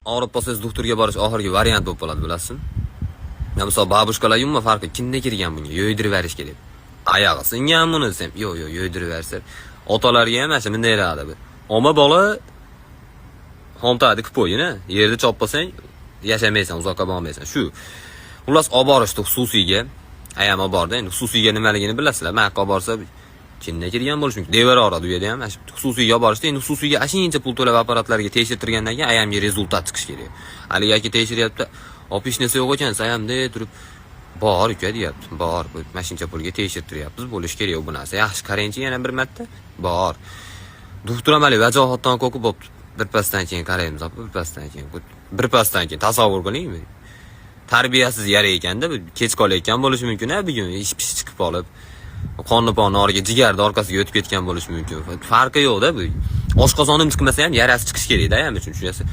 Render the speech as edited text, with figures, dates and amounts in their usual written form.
Og'rib qolsangiz doktorga borish oxirgi variant bo'lib qoladi, bilasizmi? Misol babushkalar yumma farqi kimda kirgan bunga? Yo'ydirib berish kerak. Oyog'i singan buni desam, yo'q, yo'ydirib bersa. Otalarga ham mana bunday deyiladi. Oma bola xontadi qilib qo'yina, yerda chopmasang yashamaysan, uzoqqa bormaysan. Shu. Xullas olib borishdi xususiyga. Ayam olib bordi. Endi xususiyga nimaligini bilasizlar. Men olib borsa kimda kirgan bo'lish mumkin. Devoradi u yerda ham. Xususiyga olib borishdi. Endi xususiyga ashincha pul to'lab apparatlarga tekshirtirgandan keyin ayamga rezultat chiqish kerak. Haligi aka tekshiryapti. Opishnasi yo'q ekan, sayamda turib bor uka deyapti. Bor, bu mashincha pulga tekshirtiryapmiz, bo'lish kerak bu narsa. Yaxshi qarangchi yana bir marta. Bor. Doktor amali vajohatdan qo'rqib bo'pti. Bir pasdan keyin qaraymiz, bir pasdan keyin tasavvur qilingmi? Tarbiyasiz yara ekanda, kech qolayotgan bo'lishi mumkin-a, bugun ish-pish chiqib qolib, qonni noriga, jigarni orqasiga o'tib ketgan bo'lishi mumkin. Farqi yo'q-da bu. Oshqozonim chiqmasa ham yarasi chiqish kerak-da, ham uchun tushunasiz.